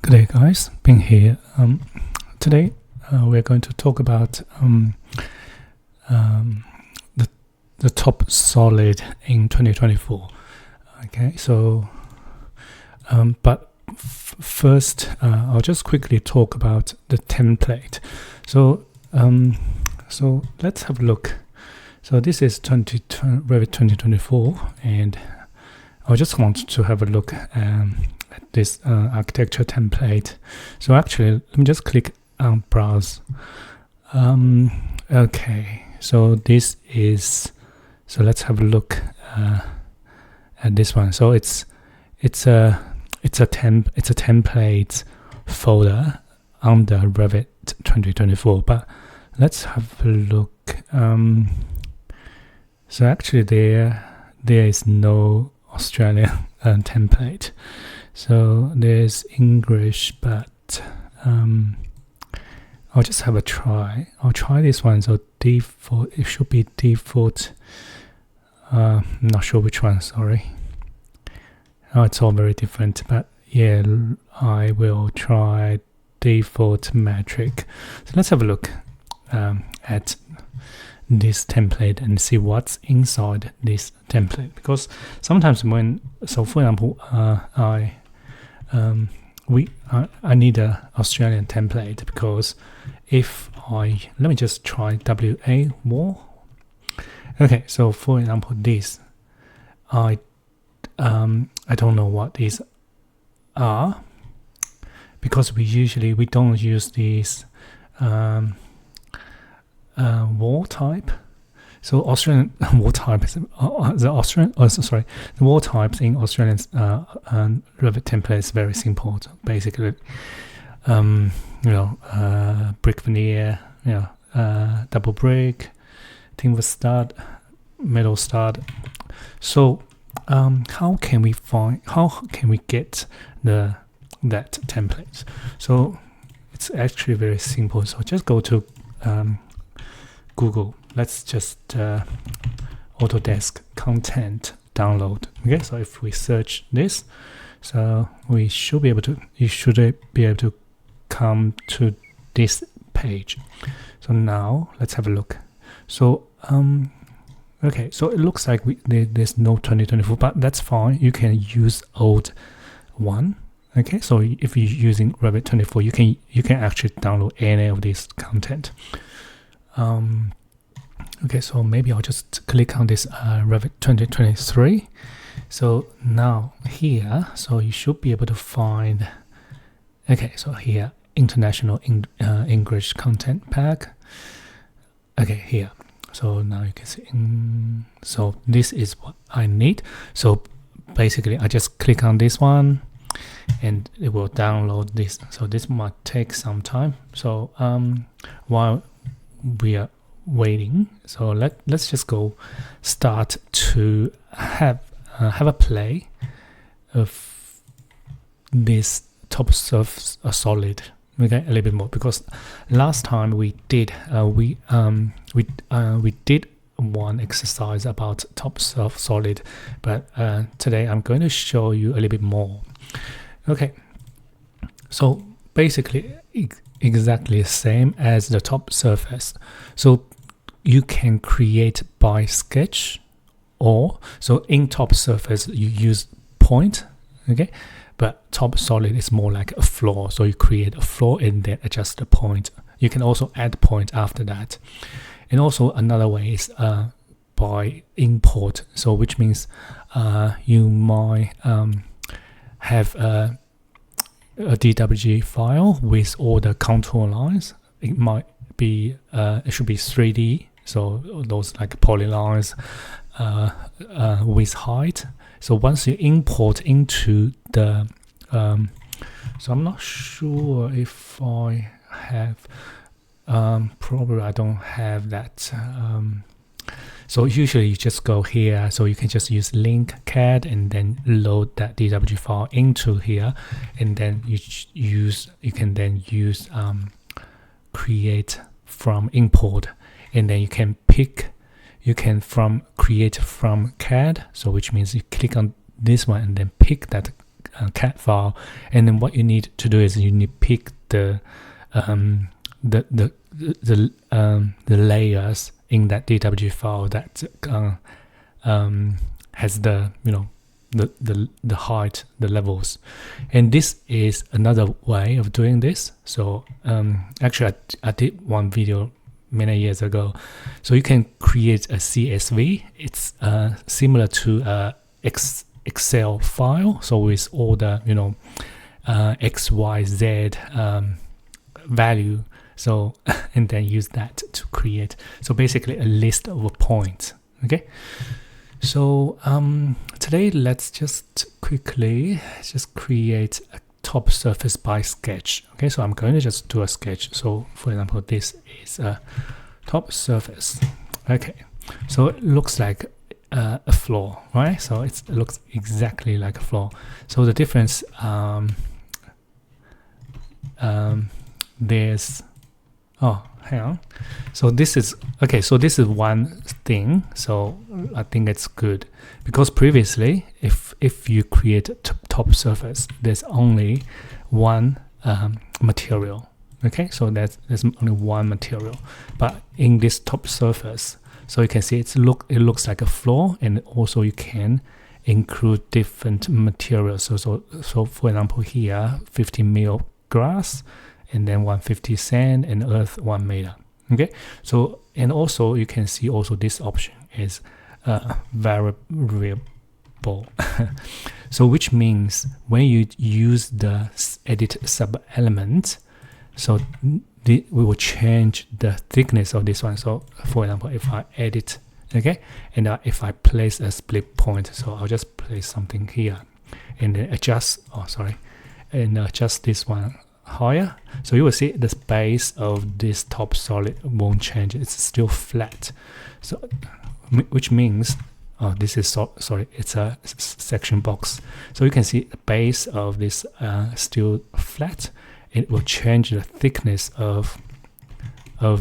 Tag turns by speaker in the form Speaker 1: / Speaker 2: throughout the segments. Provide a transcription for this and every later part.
Speaker 1: Good day, guys. Bing here. Today we're going to talk about the TopoSolid in 2024. Okay, so but first I'll just quickly talk about the template. So let's have a look. So this is Revit 2024, and I just want to have a look at this architecture template. So actually, let me just click on browse. Okay, so this is, so let's have a look at this one. So it's a template folder under Revit 2024, but let's have a look. So actually there is no Australian template. So there's English, but I'll just have a try. I'll try this one. So default, it should be default. I'm not sure which one, sorry. Oh, it's all very different, but yeah, I will try default metric. So let's have a look at this template and see what's inside this template, because sometimes so for example, I need a Australian template, because if let me just try WA wall. Okay, so for example, this I don't know what these are, because we don't use these wall type. So Australian wall type is the wall types in Australian Revit template is very simple. So basically, brick veneer, double brick, timber stud, metal stud. So how can we get that template? So it's actually very simple. So just go to Google. Let's just Autodesk content download. Okay, so if we search this, so you should be able to come to this page. So now let's have a look. So okay, so it looks like there's no 2024, but that's fine. You can use old one. Okay, so if you're using Revit 24, you can actually download any of this content. Okay, so maybe I'll just click on this Revit 2023. So now here, so you should be able to find, okay, so here, International English Content Pack. Okay, here. So now you can see, so this is what I need. So basically, I just click on this one, and it will download this. So this might take some time. So while we are waiting, so let's just go start to have a play of this TopoSolid. Okay, a little bit more, because last time we did one exercise about TopoSolid, but today I'm going to show you a little bit more. Okay, so basically exactly the same as the top surface. So you can create by sketch, or so in top surface you use point, okay, but TopoSolid is more like a floor. So you create a floor and then adjust the point. You can also add point after that. And also another way is by import. So which means you might have a DWG file with all the contour lines. It might be it should be 3D, so those like polylines with height. So once you import into the so I'm not sure if I have probably I don't have that. So usually you just go here, so you can just use link CAD and then load that DWG file into here, and then you can then use create from import, and then you can create from CAD. So which means you click on this one and then pick that CAD file, and then what you need to do is you need to pick the layers in that DWG file that has the the height, the levels, and this is another way of doing this. So actually I did one video many years ago. So you can create a CSV. It's similar to a Excel file, so with all the X, Y, Z value. So and then use that to create, so basically a list of points. Okay, so today let's just quickly create a top surface by sketch. Okay, so I'm going to just do a sketch. So for example, this is a top surface. Okay, so it looks like a floor, right? So it looks exactly like a floor. So the difference, there's, oh, hang on. So this is, okay, so this is one thing. So I think it's good, because previously, if you create a top surface, there's only one material. Okay, so there's only one material. But in this top surface, so you can see it looks like a floor, and also you can include different materials. So for example here, 50 mil grass, and then 150 sand, and earth 1 meter. Okay, so and also you can see also this option is variable. So which means when you use the edit sub element, so we will change the thickness of this one. So for example, if I edit, okay, and if I place a split point, so I'll just place something here and then adjust, and adjust this one higher. So you will see the base of this top solid won't change, it's still flat. So which means, this is it's a section box. So you can see the base of this still flat. It will change the thickness of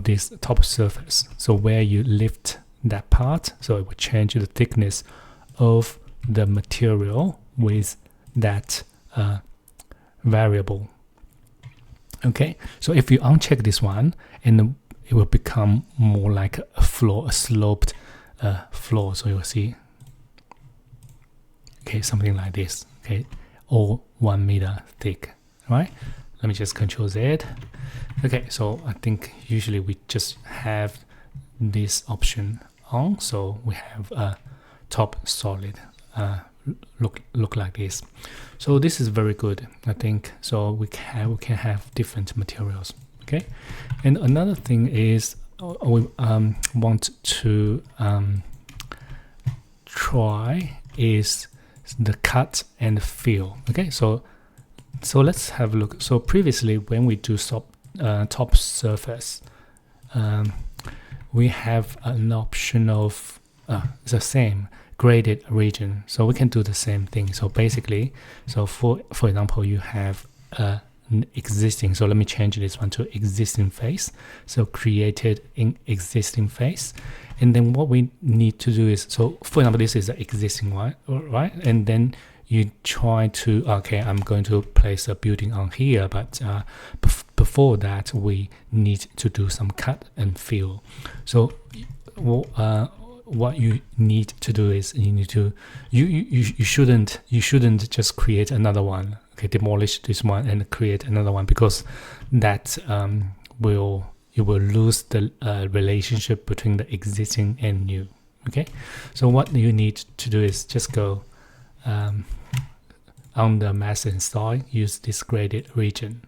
Speaker 1: this top surface. So where you lift that part, so it will change the thickness of the material with that variable. Okay, so if you uncheck this one, and it will become more like a floor, a sloped floor. So you'll see, okay, something like this. Okay, or 1 meter thick, right? Let me just Control Z. Okay, so I think usually we just have this option on, so we have a top solid look like this. So this is very good, I think. So we can have different materials. Okay, and another thing is we want to try is the cut and fill. Okay, so let's have a look. So previously, when we do top surface, we have an option of the same graded region. So we can do the same thing. So basically, so for example, you have an existing. So let me change this one to existing face. So created in existing face. And then what we need to do is, so for example, this is the existing one, right? And then you try to, okay, I'm going to place a building on here, but before that, we need to do some cut and fill. So what you need to do is you shouldn't just create another one. Okay, demolish this one and create another one, because that you will lose the relationship between the existing and new. Okay, so what you need to do is just go on the mass and style, use this graded region.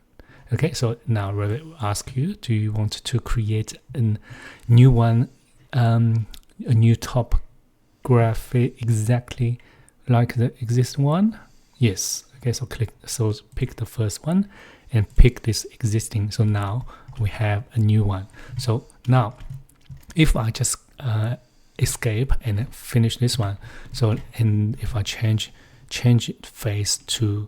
Speaker 1: Okay, so now Revit will ask you, do you want to create a new one, a new top graphic exactly like the existing one? Yes. Okay, so pick the first one and pick this existing. So now we have a new one. So now if I just escape and finish this one, so and if I change face to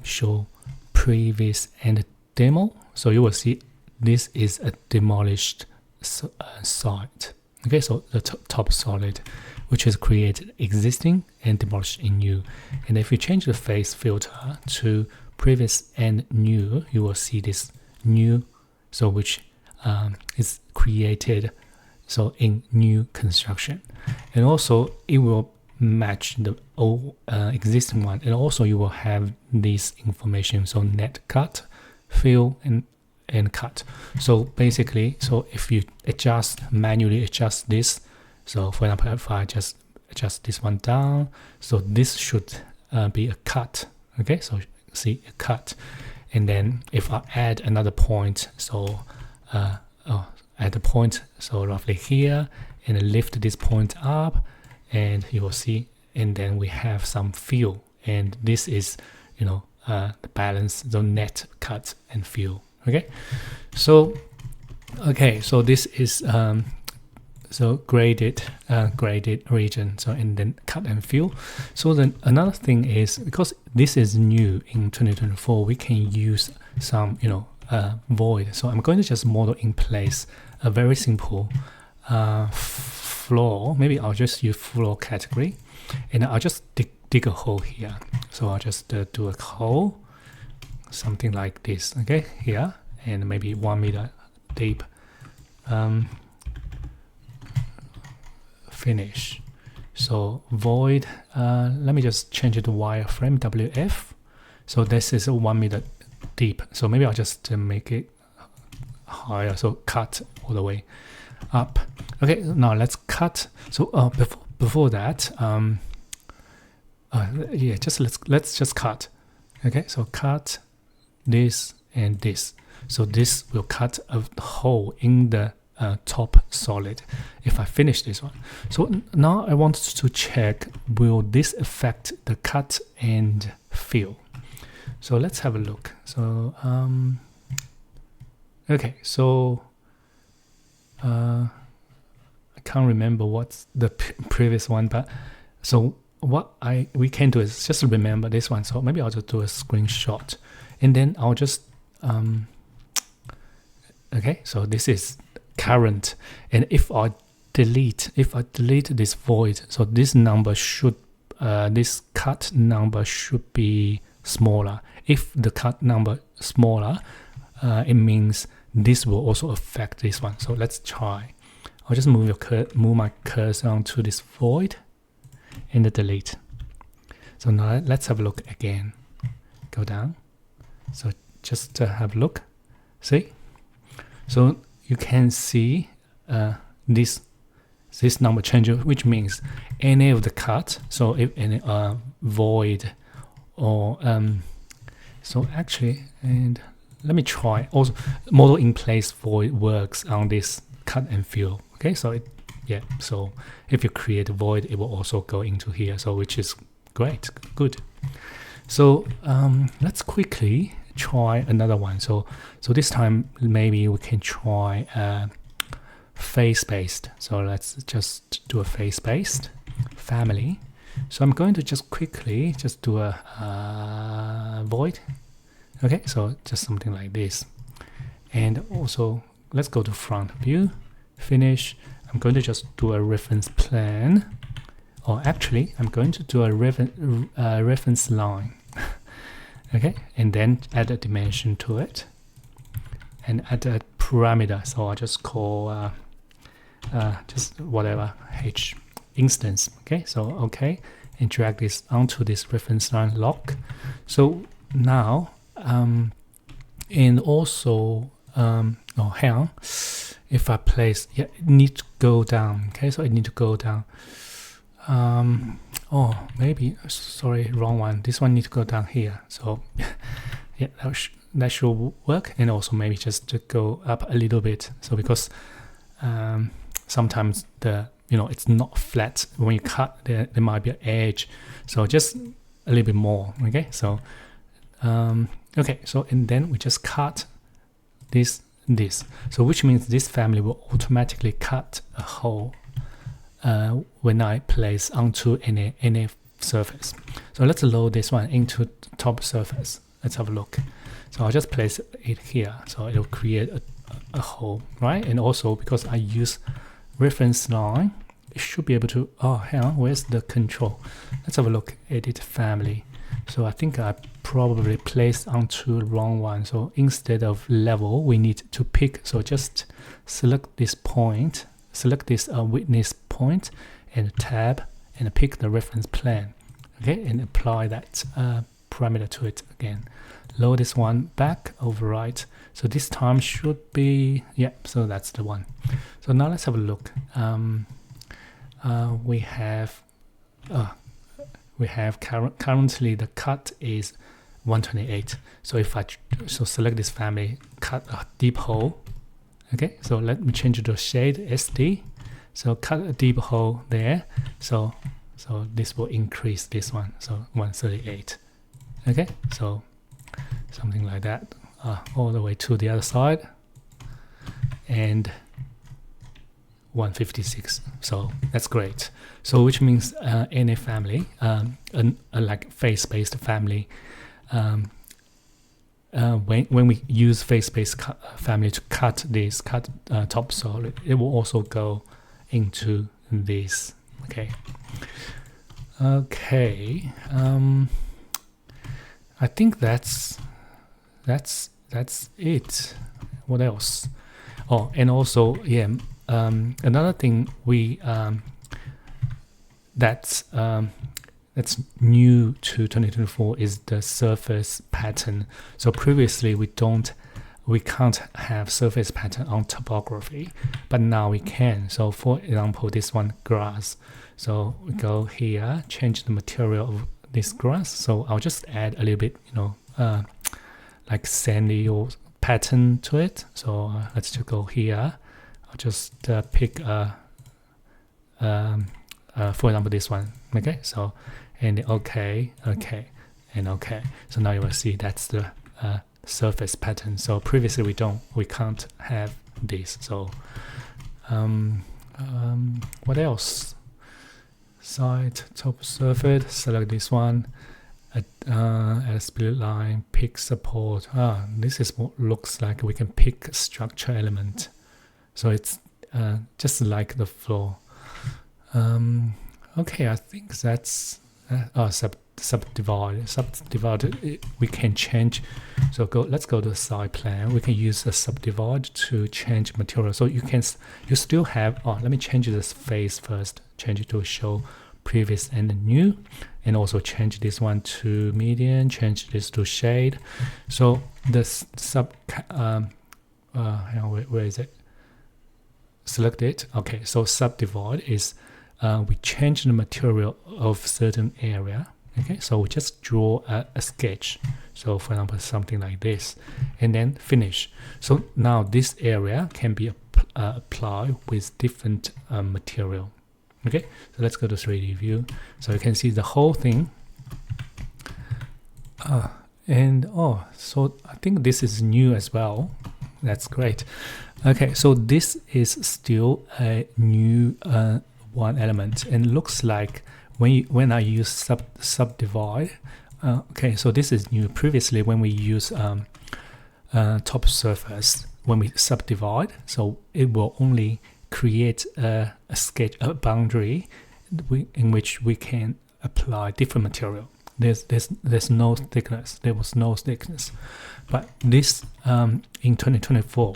Speaker 1: show previous and demo, so you will see this is a demolished site. Okay, so the top solid, which is created existing and demolish in new. And if you change the face filter to previous and new, you will see this new, so which is created so in new construction. And also it will match the old existing one, and also you will have this information, so net cut, fill, and cut. So basically, so if you manually adjust this, so for example, if I just adjust this one down, so this should be a cut. Okay, so see, a cut. And then if I add another point, so add a point, so roughly here, and lift this point up, and you will see, and then we have some fill, and this is, you know, the balance, the net cut and fill. Okay, so this is so graded region, so and then cut and fill. So then another thing is, because this is new in 2024, we can use some, you know, void. So I'm going to just model in place a very simple floor. Maybe I'll just use floor category, and I'll just dig a hole here. So I'll just do a hole, something like this, okay, here, and maybe 1 meter deep. Finish. So void, let me just change it to wireframe WF. So this is 1 meter deep, so maybe I'll just make it higher, so cut all the way up. Okay, now let's cut. So before that, yeah, just let's just cut. Okay, so cut this and this. So this will cut a hole in the TopoSolid if I finish this one. So now I want to check, will this affect the cut and fill? So let's have a look. So okay, so I can't remember what's the previous one, but so what we can do is just remember this one. So maybe I'll just do a screenshot, and then I'll just okay, so this is current, and if I delete this void, so this number should this cut number should be smaller. If the cut number smaller, it means this will also affect this one. So let's try. I'll just move my cursor onto this void and delete. So now let's have a look again. Go down. So just to have a look. See? So you can see this number changes, which means any of the cut. So if any void or so actually, and let me try. Also, model in place void works on this cut and fill. Okay, so yeah. So if you create a void, it will also go into here. So which is great, good. So let's quickly try another one. So this time maybe we can try face based. So let's just do a face based family. So I'm going to just quickly just do a void. Okay, so just something like this. And also let's go to front view, finish. I'm going to just do a reference plane, or actually I'm going to do a reference line. Okay, and then add a dimension to it and add a parameter. So I'll just call just whatever h instance. Okay, so okay, and drag this onto this reference line lock. So now and also oh, hang on, if I place, yeah, it needs to go down. Okay, so it needs to go down. Oh, maybe, sorry, wrong one. This one needs to go down here. So yeah, that should work. And also maybe just to go up a little bit. So because sometimes it's not flat when you cut. There might be an edge. So just a little bit more. Okay, so okay, so and then we just cut this. So which means this family will automatically cut a hole when I place onto any surface. So let's load this one into top surface. Let's have a look. So I'll just place it here. So it will create a hole, right? And also because I use reference line, you should be able to, oh, hang on, where's the control? Let's have a look, edit family. So I think I probably placed onto the wrong one. So instead of level, we need to pick. So just select this point, select this witness point, and tab, and pick the reference plane. Okay, and apply that parameter to it again. Load this one back, overwrite. So this time should be, yeah, so that's the one. So now let's have a look. We have currently the cut is 128. So if I select this family, cut a deep hole. Okay, so let me change it to shade SD. So cut a deep hole there. So this will increase this one. So 138. Okay, so something like that, all the way to the other side, and 156. So that's great. So which means any family, like face-based family, when we use face-based family to cut TopoSolid, it will also go into this. Okay. Okay. I think that's it. What else? Oh, and also, yeah, another thing we that's new to 2024 is the surface pattern. So previously we can't have surface pattern on topography, but now we can. So for example, this one, grass. So we go here, change the material of this grass. So I'll just add a little bit, like sandy or pattern to it. So let's just go here. I'll just pick for example, this one. Okay, so and okay, and okay. So now you will see that's the surface pattern. So previously we can't have this. So what else? Side, top surface, select this one, add a split line, pick support. This is what looks like we can pick structure element. So it's just like the floor. Okay, I think that's subdivide. Subdivide we can change. So let's go to the side plan. We can use a subdivide to change material. So you still have. Let me change this face first. Change it to show previous and new, and also change this one to median. Change this to shade. So the where is it? Select it. Okay, so subdivide is we change the material of certain area. Okay, so we just draw a sketch. So for example, something like this, and then finish. So now this area can be applied with different material. Okay, so let's go to 3D view. So you can see the whole thing. So I think this is new as well. That's great. Okay, so this is still a new one element, and looks like when I use subdivide. Okay, so this is new. Previously, when we use top surface, when we subdivide, so it will only create a sketch, a boundary in which we can apply different material. There's no thickness. There was no thickness, but this in 2024.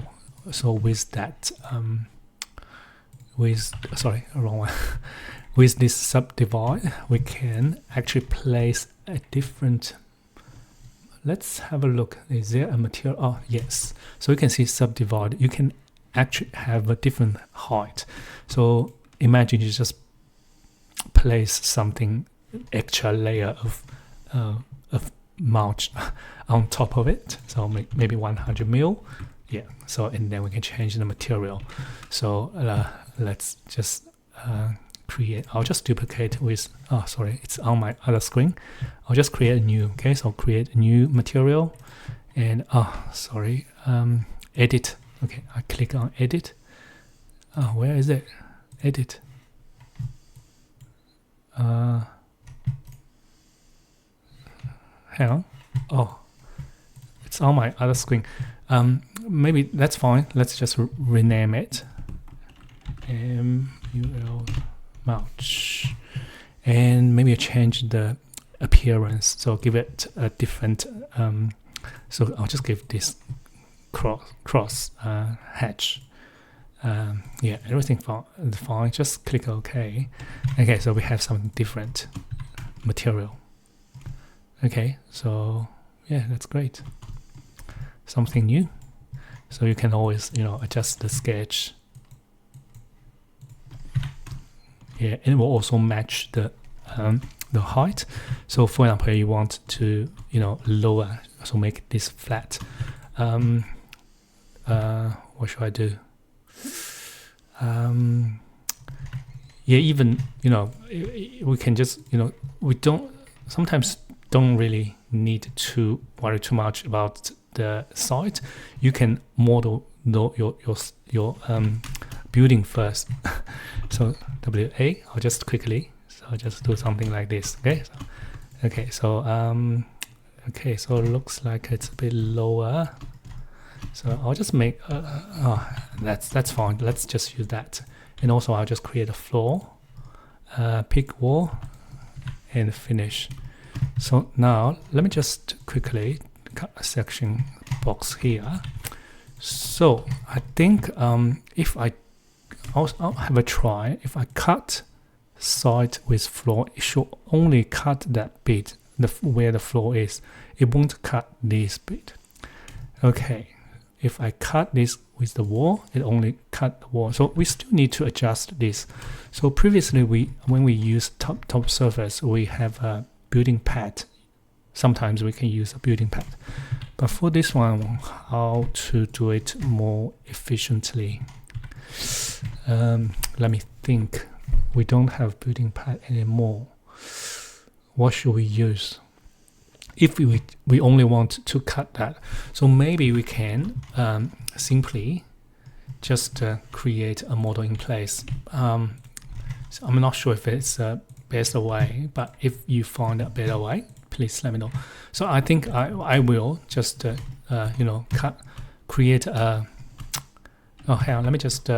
Speaker 1: So with that, wrong one. With this subdivide, we can actually place a different. Let's have a look. Is there a material? Oh, yes. So you can see subdivide. You can actually have a different height. So imagine you just place something extra layer of mulch on top of it. So maybe 100 mil. Yeah. So and then we can change the material. So let's just create. I'll just duplicate with. Oh, sorry, it's on my other screen. I'll just create a new. Okay, so I'll create a new material, and edit. Okay, I click on edit. Where is it? Edit. Hang on. Oh, it's on my other screen. Maybe that's fine. Let's just rename it. MUL mulch, and maybe change the appearance, so give it a different so I'll just give this cross hatch. Yeah, everything fine. Just click OK. Okay, so we have something different material. Okay, so yeah, that's great. Something new. So you can always, adjust the sketch. Yeah, and it will also match the height. So for example, you want to, lower, so make this flat. What should I do? Yeah, even, we can just, we sometimes don't really need to worry too much about the site. You can model your building first. So WA, I'll just quickly, so I'll just do something like this. Okay, so okay, so it looks like it's a bit lower. So I'll just make that's fine. Let's just use that. And also I'll just create a floor, pick wall, and finish. So now let me just quickly cut a section box here. So I think if I'll have a try. If I cut side with floor, it should only cut that bit where the floor is. It won't cut this bit. Okay, if I cut this with the wall, it only cut the wall. So we still need to adjust this. So previously, when we use top surface, we have a building pad. Sometimes we can use a building pad. But for this one, how to do it more efficiently? Let me think. We don't have building pad anymore. What should we use? If we only want to cut that, so maybe we can simply just create a model in place. So I'm not sure if it's the best way, but if you find a better way, please let me know. So I think I will just create a. Oh, hang on, let me just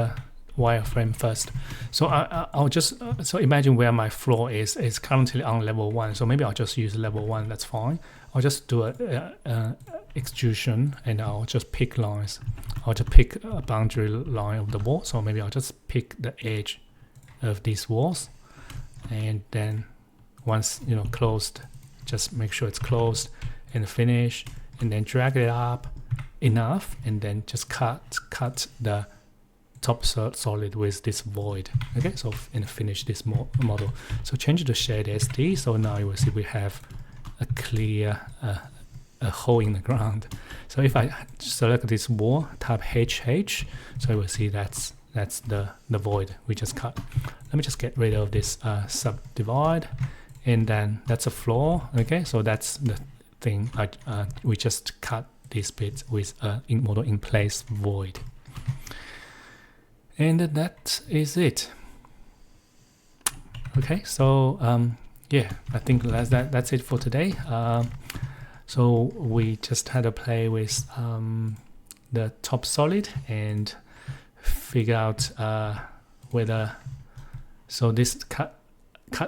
Speaker 1: wireframe first. So I'll just so imagine where my floor is currently on level 1. So maybe I'll just use level 1. That's fine. I'll just do a extrusion, and I'll just pick lines. I'll just pick a boundary line of the wall. So maybe I'll just pick the edge of these walls, and then once closed, just make sure it's closed and finish, and then drag it up enough, and then just cut the TopoSolid with this void. Okay, so and finish this model. So change the shade SD. So now you will see we have a clear a hole in the ground. So if I select this wall, type HH, so you will see that's the void we just cut. Let me just get rid of this subdivide, and then that's a floor. Okay, so that's the thing we just cut this bit with a model in place void. And that is it. Okay, so yeah, I think that's it for today. So we just had a play with the TopoSolid and figure out whether this cut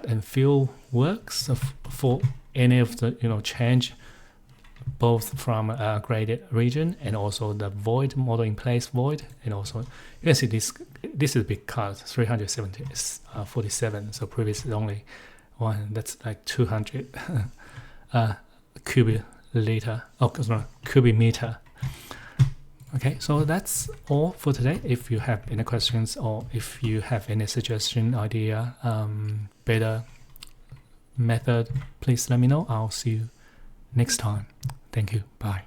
Speaker 1: and fill works for any of the change, both from a graded region and also the void model in place void. And also you can see this is a big cut, 347. So previously only one, that's like 200 cubic meter. Okay, so that's all for today. If you have any questions, or if you have any suggestion, idea, better method, please let me know. I'll see you next time. Thank you. Bye.